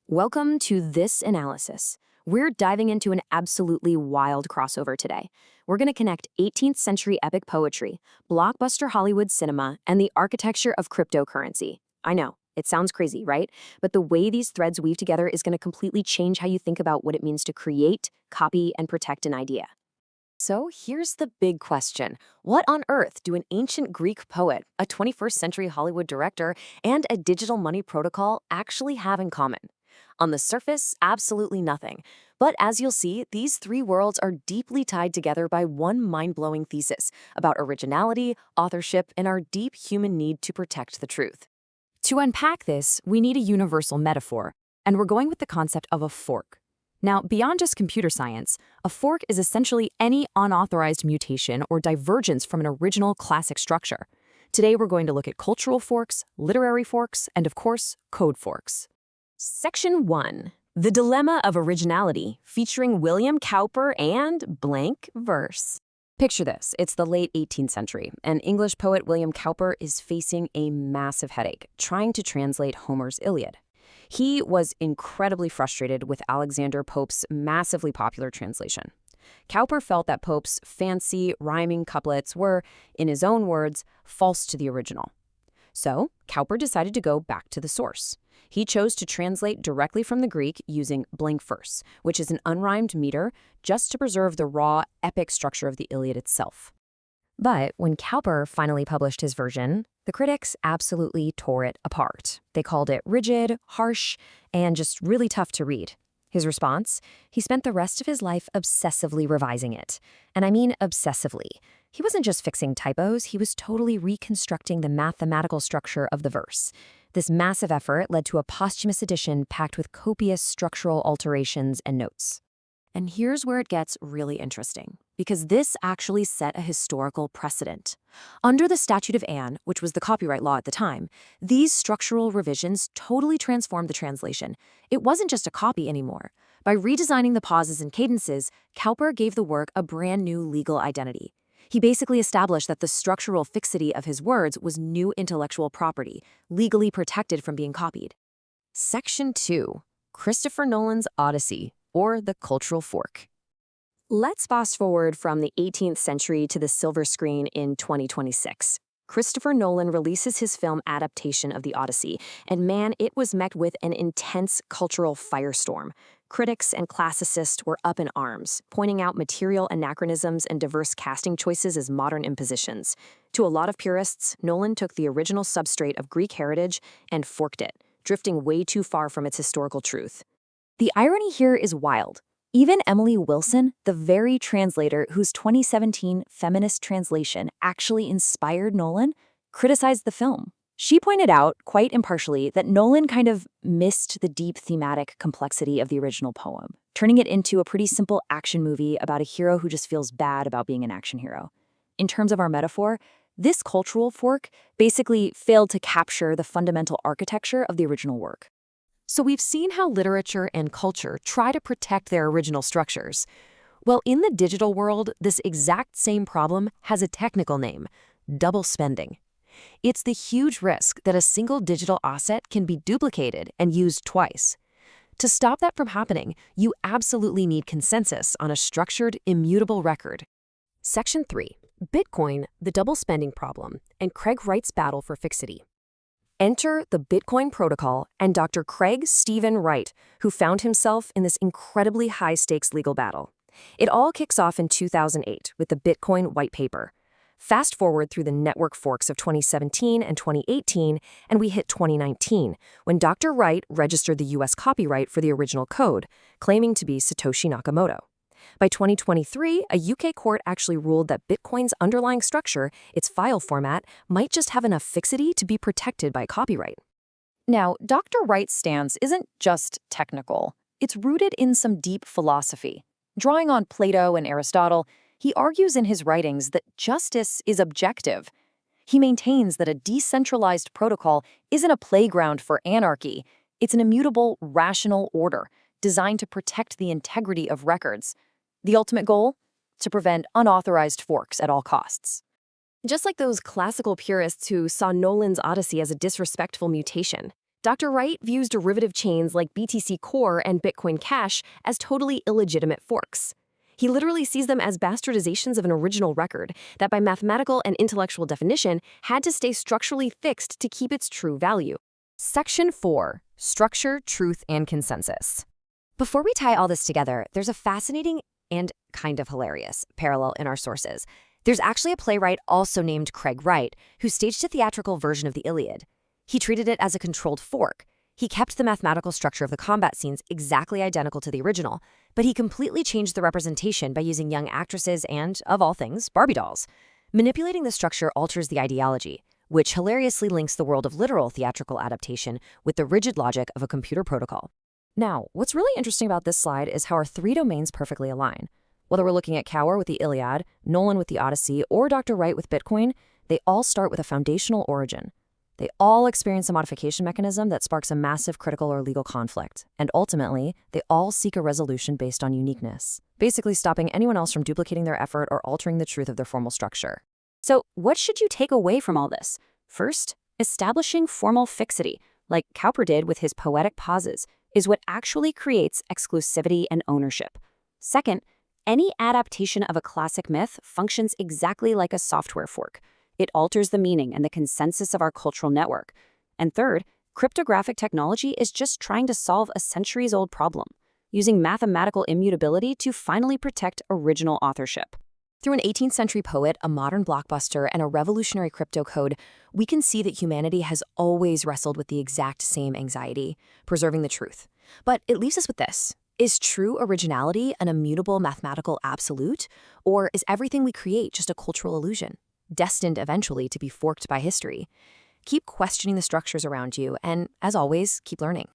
Welcome to this analysis. We're diving into an absolutely wild crossover today. We're going to connect 18th century epic poetry, blockbuster Hollywood cinema, and the architecture of cryptocurrency. I know, it sounds crazy, right? But the way these threads weave together is going to completely change how you think about what it means to create, copy, and protect an idea. So here's the big question. What on earth do an ancient Greek poet, a 21st century Hollywood director, and a digital money protocol actually have in common? On the surface, absolutely nothing. But as you'll see, these three worlds are deeply tied together by one mind-blowing thesis about originality, authorship, and our deep human need to protect the truth. To unpack this, we need a universal metaphor, and we're going with the concept of a fork. Now, beyond just computer science, a fork is essentially any unauthorized mutation or divergence from an original classic structure. Today, we're going to look at cultural forks, literary forks, and of course, code forks. Section 1. The Dilemma of Originality, featuring William Cowper and blank verse. Picture this. It's the late 18th century, and English poet William Cowper is facing a massive headache, trying to translate Homer's Iliad. He was incredibly frustrated with Alexander Pope's massively popular translation. Cowper felt that Pope's fancy, rhyming couplets were, in his own words, false to the original. So, Cowper decided to go back to the source. He chose to translate directly from the Greek using blank verse, which is an unrhymed meter, just to preserve the raw, epic structure of the Iliad itself. But when Cowper finally published his version, the critics absolutely tore it apart. They called it rigid, harsh, and just really tough to read. His response? He spent the rest of his life obsessively revising it. And I mean obsessively. He wasn't just fixing typos, he was totally reconstructing the mathematical structure of the verse. This massive effort led to a posthumous edition packed with copious structural alterations and notes. And here's where it gets really interesting, because this actually set a historical precedent. Under the Statute of Anne, which was the copyright law at the time, these structural revisions totally transformed the translation. It wasn't just a copy anymore. By redesigning the pauses and cadences, Cowper gave the work a brand new legal identity. He basically established that the structural fixity of his words was new intellectual property, legally protected from being copied. Section 2. Christopher Nolan's Odyssey, or the cultural fork. Let's fast forward from the 18th century to the silver screen in 2026. Christopher Nolan releases his film adaptation of the Odyssey, and man, it was met with an intense cultural firestorm. Critics and classicists were up in arms, pointing out material anachronisms and diverse casting choices as modern impositions. To a lot of purists, Nolan took the original substrate of Greek heritage and forked it, drifting way too far from its historical truth. The irony here is wild. Even Emily Wilson, the very translator whose 2017 feminist translation actually inspired Nolan, criticized the film. She pointed out, quite impartially, that Nolan kind of missed the deep thematic complexity of the original poem, turning it into a pretty simple action movie about a hero who just feels bad about being an action hero. In terms of our metaphor, this cultural fork basically failed to capture the fundamental architecture of the original work. So we've seen how literature and culture try to protect their original structures. Well, in the digital world, this exact same problem has a technical name: double spending. It's the huge risk that a single digital asset can be duplicated and used twice. To stop that from happening, you absolutely need consensus on a structured, immutable record. Section 3. Bitcoin, the double spending problem, and Craig Wright's battle for fixity. Enter the Bitcoin protocol and Dr. Craig Stephen Wright, who found himself in this incredibly high-stakes legal battle. It all kicks off in 2008 with the Bitcoin white paper. Fast forward through the network forks of 2017 and 2018, and we hit 2019, when Dr. Wright registered the U.S. copyright for the original code, claiming to be Satoshi Nakamoto. By 2023, a UK court actually ruled that Bitcoin's underlying structure, its file format, might just have enough fixity to be protected by copyright. Now, Dr. Wright's stance isn't just technical. It's rooted in some deep philosophy. Drawing on Plato and Aristotle, he argues in his writings that justice is objective. He maintains that a decentralized protocol isn't a playground for anarchy. It's an immutable, rational order designed to protect the integrity of records. The ultimate goal? To prevent unauthorized forks at all costs. Just like those classical purists who saw Nolan's Odyssey as a disrespectful mutation, Dr. Wright views derivative chains like BTC Core and Bitcoin Cash as totally illegitimate forks. He literally sees them as bastardizations of an original record that, by mathematical and intellectual definition, had to stay structurally fixed to keep its true value. Section 4. Structure, Truth, and Consensus. Before we tie all this together, there's a fascinating and kind of hilarious parallel in our sources. There's actually a playwright also named Craig Wright who staged a theatrical version of the Iliad. He treated it as a controlled fork. He kept the mathematical structure of the combat scenes exactly identical to the original, but he completely changed the representation by using young actresses and, of all things, Barbie dolls. Manipulating the structure alters the ideology, which hilariously links the world of literal theatrical adaptation with the rigid logic of a computer protocol. Now, what's really interesting about this slide is how our three domains perfectly align. Whether we're looking at Cowper with the Iliad, Nolan with the Odyssey, or Dr. Wright with Bitcoin, they all start with a foundational origin. They all experience a modification mechanism that sparks a massive critical or legal conflict, and ultimately, they all seek a resolution based on uniqueness, basically stopping anyone else from duplicating their effort or altering the truth of their formal structure. So, what should you take away from all this? First, establishing formal fixity, like Cowper did with his poetic pauses, is what actually creates exclusivity and ownership. Second, any adaptation of a classic myth functions exactly like a software fork. It alters the meaning and the consensus of our cultural network. And third, cryptographic technology is just trying to solve a centuries-old problem, using mathematical immutability to finally protect original authorship. Through an 18th century poet, a modern blockbuster, and a revolutionary crypto code, we can see that humanity has always wrestled with the exact same anxiety, preserving the truth. But it leaves us with this. Is true originality an immutable mathematical absolute, or is everything we create just a cultural illusion, destined eventually to be forked by history? Keep questioning the structures around you, and as always, keep learning.